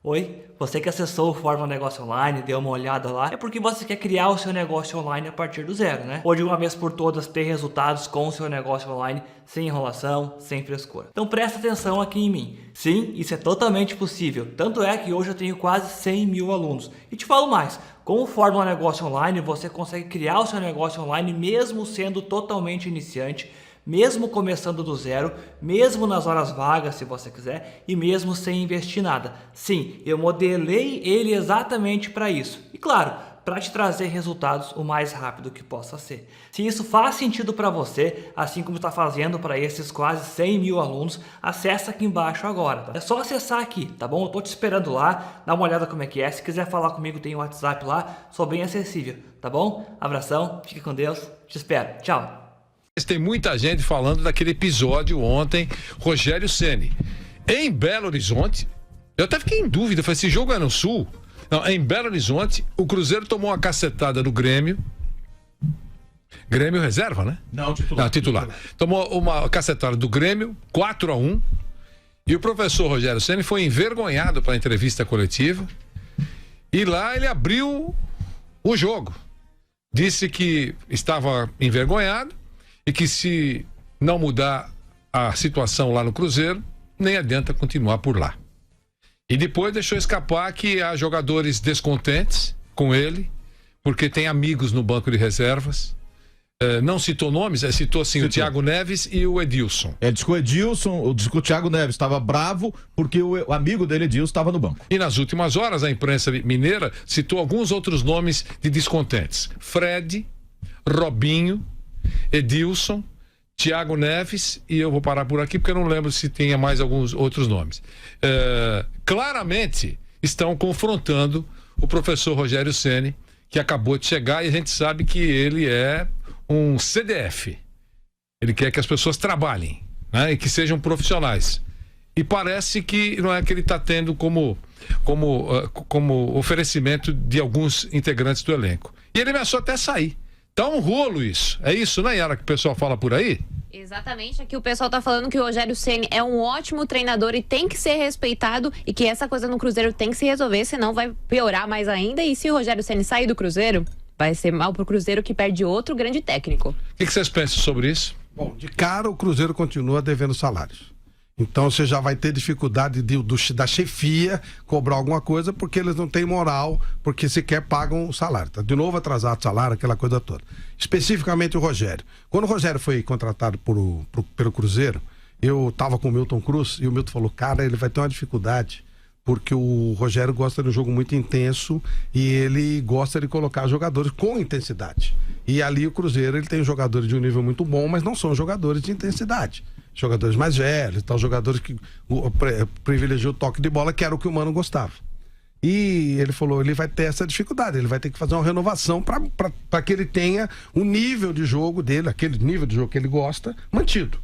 Oi, você que acessou o Fórmula Negócio Online, deu uma olhada lá, é porque você quer criar o seu negócio online a partir do zero, né? Ou de uma vez por todas ter resultados com o seu negócio online, sem enrolação, sem frescura. Então presta atenção aqui em mim. Sim, isso é totalmente possível. Tanto é que hoje eu tenho quase 100 mil alunos. E te falo mais, com o Fórmula Negócio Online você consegue criar o seu negócio online mesmo sendo totalmente iniciante, mesmo começando do zero, mesmo nas horas vagas se você quiser e mesmo sem investir nada. Sim, eu modelei ele exatamente para isso. E claro, para te trazer resultados o mais rápido que possa ser. Se isso faz sentido para você, assim como está fazendo para esses quase 100 mil alunos, acessa aqui embaixo agora. Tá? É só acessar aqui, tá bom? Eu tô te esperando lá, dá uma olhada como é que é. Se quiser falar comigo, tem o WhatsApp lá, sou bem acessível, tá bom? Abração, fique com Deus, te espero. Tchau! Tem muita gente falando daquele episódio ontem, Rogério Ceni. Em Belo Horizonte, eu até fiquei em dúvida, falei, esse jogo é no Sul? Não, em Belo Horizonte, o Cruzeiro tomou uma cacetada do Grêmio. Grêmio reserva, né? Não, titular. Não, titular. Tomou uma cacetada do Grêmio, 4-1. E o professor Rogério Ceni foi envergonhado para a entrevista coletiva. E lá ele abriu o jogo. Disse que estava envergonhado e que se não mudar a situação lá no Cruzeiro, nem adianta continuar por lá. E depois deixou escapar que há jogadores descontentes com ele, porque tem amigos no banco de reservas. Não citou nomes, citou assim o Thiago Neves e o Edilson. Diz que o Edilson, diz que o Thiago Neves estava bravo porque o amigo dele, Edilson, estava no banco. E nas últimas horas, a imprensa mineira citou alguns outros nomes de descontentes. Fred, Robinho, Edilson, Thiago Neves, e eu vou parar por aqui porque eu não lembro se tinha mais alguns outros nomes. Claramente estão confrontando o professor Rogério Ceni, que acabou de chegar, e a gente sabe que ele é um CDF. Ele quer que as pessoas trabalhem, né, e que sejam profissionais. E parece que não é que ele está tendo como oferecimento de alguns integrantes do elenco. E ele ameaçou até sair. Tá um rolo isso. É isso, né, Yara, que o pessoal fala por aí? Exatamente. Aqui o pessoal tá falando que o Rogério Ceni é um ótimo treinador e tem que ser respeitado e que essa coisa no Cruzeiro tem que se resolver, senão vai piorar mais ainda. E se o Rogério Ceni sair do Cruzeiro, vai ser mal pro Cruzeiro, que perde outro grande técnico. O que vocês pensam sobre isso? Bom, de cara o Cruzeiro continua devendo salários. Então você já vai ter dificuldade da chefia cobrar alguma coisa porque eles não têm moral, porque sequer pagam o salário. Tá de novo atrasado o salário, aquela coisa toda. Especificamente o Rogério. Quando o Rogério foi contratado pelo Cruzeiro, eu estava com o Milton Cruz e o Milton falou, cara, ele vai ter uma dificuldade porque o Rogério gosta de um jogo muito intenso e ele gosta de colocar jogadores com intensidade. E ali o Cruzeiro ele tem jogadores de um nível muito bom, mas não são jogadores de intensidade. Jogadores mais velhos, tal, jogadores que privilegiam o toque de bola, que era o que o Mano gostava. E ele falou, ele vai ter essa dificuldade, ele vai ter que fazer uma renovação para que ele tenha o nível de jogo dele, aquele nível de jogo que ele gosta, mantido.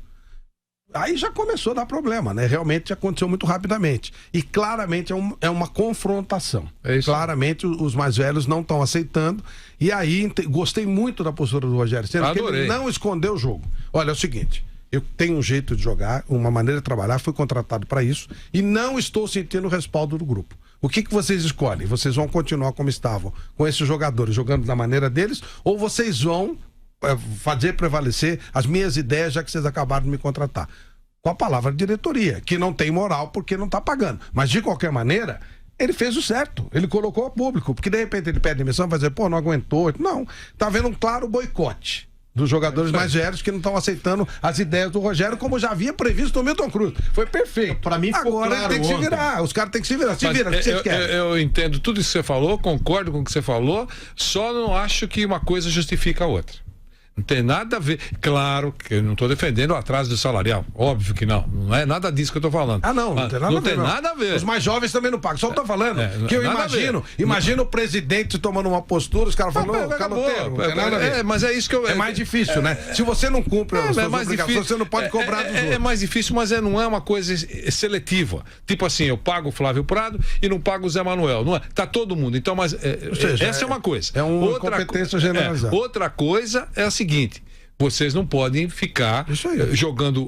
Aí já começou a dar problema, né? Realmente aconteceu muito rapidamente. E claramente é uma confrontação. Claramente os mais velhos não estão aceitando. E aí gostei muito da postura do Rogério Ceni, porque ele não escondeu o jogo. Olha, é o seguinte, eu tenho um jeito de jogar, uma maneira de trabalhar, fui contratado para isso e não estou sentindo o respaldo do grupo. O que vocês escolhem? Vocês vão continuar como estavam, com esses jogadores jogando da maneira deles, ou vocês vão fazer prevalecer as minhas ideias, já que vocês acabaram de me contratar? Com a palavra de diretoria, que não tem moral porque não está pagando. Mas de qualquer maneira, ele fez o certo, ele colocou a público, porque de repente ele pede demissão e vai dizer, pô, não aguentou. Não, tá havendo um claro boicote dos jogadores mais velhos que não estão aceitando as ideias do Rogério, como já havia previsto o Milton Cruz. Foi perfeito. Para mim ficou agora claro tem que se virar, os caras têm que se virar. Se vira, o que vocês querem? Eu entendo tudo isso que você falou, concordo com o que você falou, só não acho que uma coisa justifica a outra. Não tem nada a ver. Claro que eu não estou defendendo o atraso do salarial. Óbvio que não. Não é nada disso que eu estou falando. Não tem nada a ver. Não tem nada a ver. Os mais jovens também não pagam. Só estou falando que eu imagino o presidente tomando uma postura, os caras falando, caloteiro, não tem nada a ver. Mas é isso que eu... É mais difícil, né? Se você não cumpre as suas obrigações, você não pode cobrar dos outros. É mais difícil, mas não é uma coisa seletiva. Tipo assim, eu pago o Flávio Prado e não pago o Zé Manuel. Não é? Tá todo mundo. Então, mas essa é uma coisa. É uma competência generalizada. Outra coisa é a seguinte: vocês não podem ficar jogando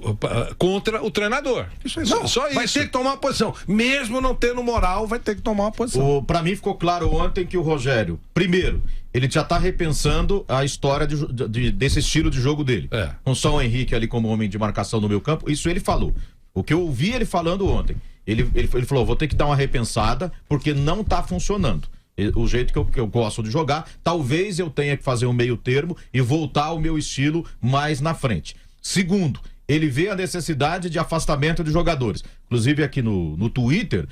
contra o treinador. Isso aí. Não, só isso. Vai ter que tomar uma posição. Mesmo não tendo moral, vai ter que tomar uma posição. Pra mim ficou claro ontem que o Rogério, primeiro, ele já tá repensando a história desse estilo de jogo dele. Com só o Henrique ali como homem de marcação no meio campo, isso ele falou. O que eu ouvi ele falando ontem, ele falou, vou ter que dar uma repensada porque não tá funcionando. O jeito que eu gosto de jogar, talvez eu tenha que fazer um meio termo e voltar ao meu estilo mais na frente. Segundo, ele vê a necessidade de afastamento de jogadores. Inclusive aqui no Twitter,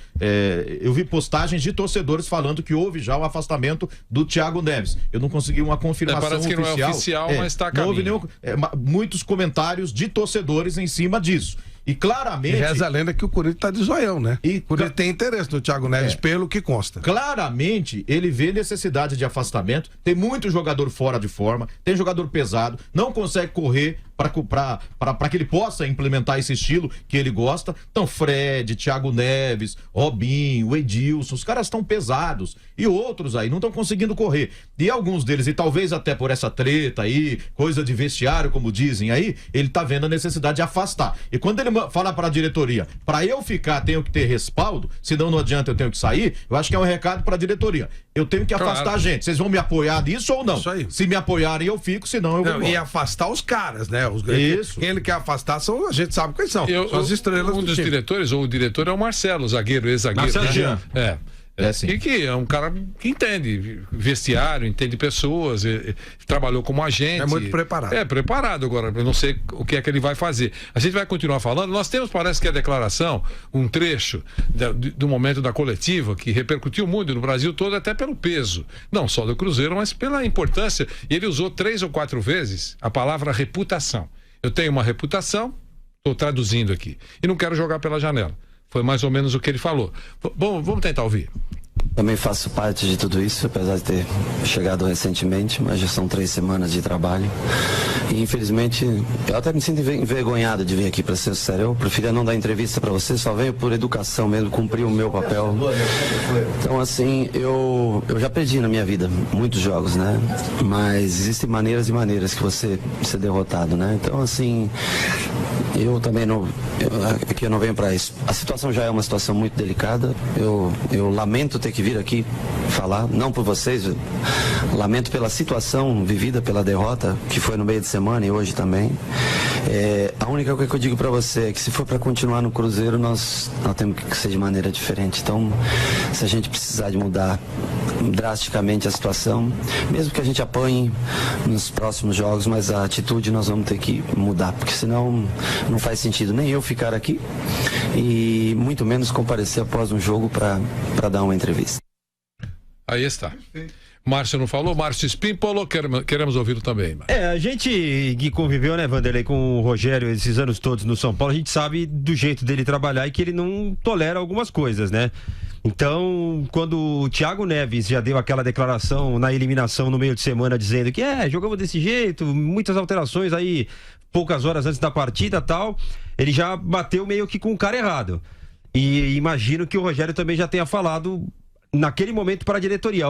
eu vi postagens de torcedores falando que houve já o afastamento do Thiago Neves. Eu não consegui uma confirmação parece que oficial. Não é oficial, mas está a caminho. Não houve muitos comentários de torcedores em cima disso. E claramente... E reza a lenda que o Corinthians tá de zoião, né? O Corinthians tem interesse no Thiago Neves, pelo que consta. Claramente, ele vê necessidade de afastamento. Tem muito jogador fora de forma, tem jogador pesado, não consegue correr para que ele possa implementar esse estilo que ele gosta. Então, Fred, Thiago Neves, Robinho, Edilson, os caras estão pesados. E outros aí não estão conseguindo correr. E alguns deles, e talvez até por essa treta aí, coisa de vestiário, como dizem aí, ele tá vendo a necessidade de afastar. E quando ele fala para a diretoria, para eu ficar tenho que ter respaldo, senão não adianta, eu tenho que sair, eu acho que é um recado para a diretoria. Eu tenho que afastar a gente. Vocês vão me apoiar nisso ou não? Isso aí. Se me apoiarem, eu fico, senão eu vou embora. E afastar os caras, né? Isso. Quem ele quer afastar a gente sabe quem são. São as estrelas um do dos time. diretores, ou o diretor é o Marcelo, zagueiro, ex-zagueiro. Marcelo Jean. Que é um cara que entende vestiário, entende pessoas, trabalhou como agente. É muito preparado. É preparado agora, eu não sei o que é que ele vai fazer. A gente vai continuar falando. Nós temos, parece que a declaração, um trecho do momento da coletiva que repercutiu muito no Brasil todo, até pelo peso, não só do Cruzeiro, mas pela importância. E ele usou 3 ou 4 vezes a palavra reputação. Eu tenho uma reputação, estou traduzindo aqui, e não quero jogar pela janela. Foi mais ou menos o que ele falou. Bom, vamos tentar ouvir. Também faço parte de tudo isso, apesar de ter chegado recentemente, mas já são 3 semanas de trabalho. E infelizmente, eu até me sinto envergonhado de vir aqui, para ser sério. Eu preferia não dar entrevista para você, só venho por educação mesmo, cumprir o meu papel. Então, assim, eu já perdi na minha vida muitos jogos, né? Mas existem maneiras e maneiras que você ser derrotado, né? Então, assim, eu também não. Aqui eu não venho para isso. A situação já é uma situação muito delicada. Eu lamento ter que vir aqui falar, não por vocês, lamento pela situação vivida, pela derrota que foi no meio de semana e hoje também. A única coisa que eu digo para você é que se for para continuar no Cruzeiro, nós temos que ser de maneira diferente. Então, se a gente precisar de mudar drasticamente a situação, mesmo que a gente apanhe nos próximos jogos, mas a atitude nós vamos ter que mudar, porque senão não faz sentido nem eu ficar aqui e muito menos comparecer após um jogo para dar uma entrevista. Aí está. Márcio não falou? Márcio Spímpolo, queremos ouvi-lo também. A gente que conviveu, né, Vanderlei, com o Rogério esses anos todos no São Paulo, a gente sabe do jeito dele trabalhar e que ele não tolera algumas coisas, né? Então, quando o Thiago Neves já deu aquela declaração na eliminação no meio de semana, dizendo que jogamos desse jeito, muitas alterações aí, poucas horas antes da partida e tal, ele já bateu meio que com o cara errado. E imagino que o Rogério também já tenha falado naquele momento para a diretoria,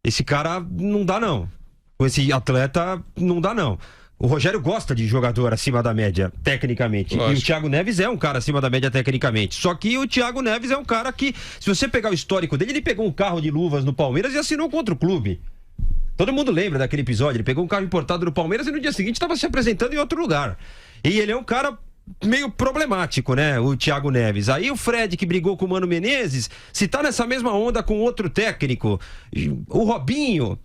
esse cara não dá não, com esse atleta não dá não. O Rogério gosta de jogador acima da média, tecnicamente. Lógico. E o Thiago Neves é um cara acima da média, tecnicamente. Só que o Thiago Neves é um cara que, se você pegar o histórico dele, ele pegou um carro de luvas no Palmeiras e assinou contra o clube. Todo mundo lembra daquele episódio. Ele pegou um carro importado no Palmeiras e no dia seguinte estava se apresentando em outro lugar. E ele é um cara meio problemático, né? O Thiago Neves. Aí o Fred, que brigou com o Mano Menezes, se tá nessa mesma onda com outro técnico, o Robinho...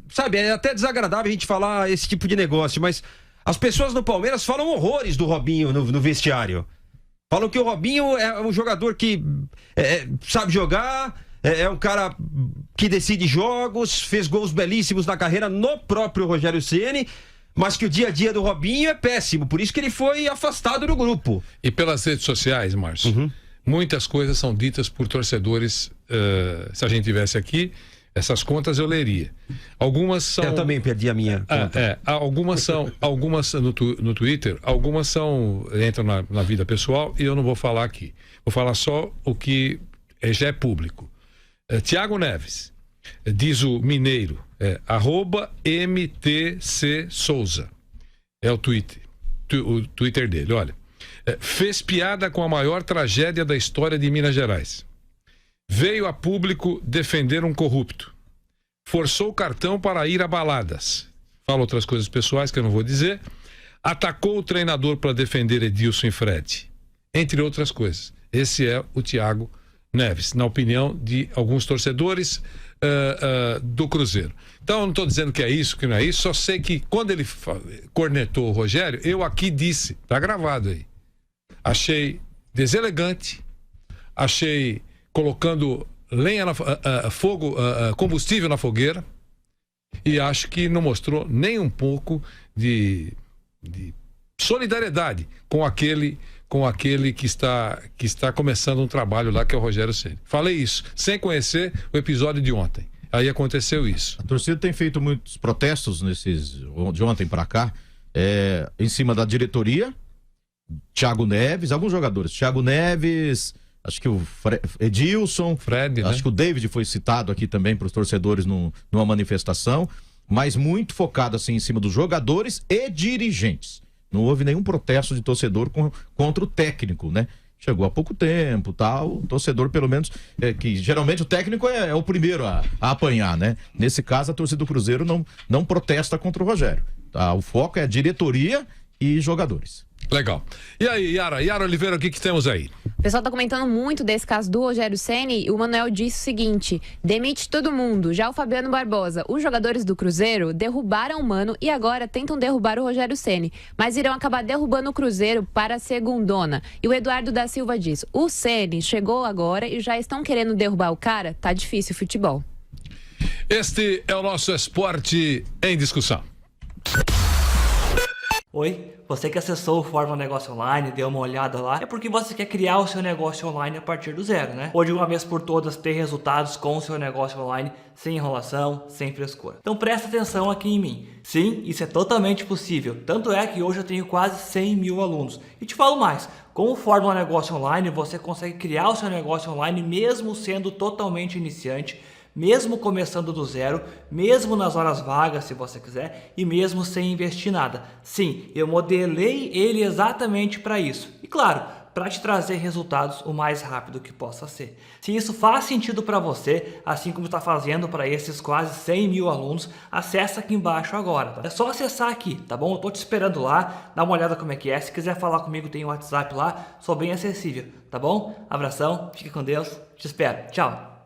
sabe, é até desagradável a gente falar esse tipo de negócio, mas as pessoas no Palmeiras falam horrores do Robinho no vestiário. Falam que o Robinho é um jogador que sabe jogar, é um cara que decide jogos, fez gols belíssimos na carreira no próprio Rogério Ceni, mas que o dia a dia do Robinho é péssimo, por isso que ele foi afastado do grupo. E pelas redes sociais, Márcio, muitas coisas são ditas por torcedores, se a gente tivesse aqui, essas contas eu leria. Algumas são... Eu também perdi a minha conta. Algumas no Twitter, algumas entram na vida pessoal e eu não vou falar aqui. Vou falar só o que já é público. Thiago Neves, diz o Mineiro, @MTC Souza. É o Twitter dele, olha. Fez piada com a maior tragédia da história de Minas Gerais. Veio a público defender um corrupto. Forçou o cartão para ir a baladas. Fala outras coisas pessoais que eu não vou dizer. Atacou o treinador para defender Edilson e Fred. Entre outras coisas. Esse é o Thiago Neves, na opinião de alguns torcedores do Cruzeiro. Então eu não estou dizendo que é isso, que não é isso, só sei que quando ele cornetou o Rogério, eu aqui disse, tá gravado aí, achei deselegante, achei colocando lenha fogo, combustível na fogueira, e acho que não mostrou nem um pouco de solidariedade com aquele que está começando um trabalho lá, que é o Rogério Ceni. Falei isso, sem conhecer o episódio de ontem. Aí aconteceu isso. A torcida tem feito muitos protestos de ontem para cá, em cima da diretoria. Thiago Neves, alguns jogadores. Thiago Neves, acho que o Edilson, Fred, acho né? que o David foi citado aqui também para os torcedores numa manifestação, mas muito focado assim em cima dos jogadores e dirigentes. Não houve nenhum protesto de torcedor contra o técnico, né? Chegou há pouco tempo, tal, o torcedor pelo menos, que geralmente o técnico é o primeiro a apanhar, né? Nesse caso a torcida do Cruzeiro não protesta contra o Rogério, tá? O foco é a diretoria e jogadores. Legal. E aí, Yara Oliveira, o que temos aí? O pessoal tá comentando muito desse caso do Rogério Ceni e o Manuel disse o seguinte: demite todo mundo. Já o Fabiano Barbosa, os jogadores do Cruzeiro derrubaram o Mano e agora tentam derrubar o Rogério Ceni, mas irão acabar derrubando o Cruzeiro para a segundona. E o Eduardo da Silva diz: o Ceni chegou agora e já estão querendo derrubar o cara? Tá difícil o futebol. Este é o nosso Esporte em Discussão. Oi, você que acessou o Fórmula Negócio Online, deu uma olhada lá, é porque você quer criar o seu negócio online a partir do zero, né? Ou de uma vez por todas ter resultados com o seu negócio online, sem enrolação, sem frescura. Então presta atenção aqui em mim. Sim, isso é totalmente possível. Tanto é que hoje eu tenho quase 100 mil alunos. E te falo mais, com o Fórmula Negócio Online você consegue criar o seu negócio online mesmo sendo totalmente iniciante, mesmo começando do zero, mesmo nas horas vagas se você quiser e mesmo sem investir nada. Sim, eu modelei ele exatamente para isso. E claro, para te trazer resultados o mais rápido que possa ser. Se isso faz sentido para você, assim como está fazendo para esses quase 100 mil alunos, acessa aqui embaixo agora. Tá? É só acessar aqui, tá bom? Eu tô te esperando lá, dá uma olhada como é que é. Se quiser falar comigo, tem o WhatsApp lá, sou bem acessível, tá bom? Abração, fica com Deus, te espero. Tchau!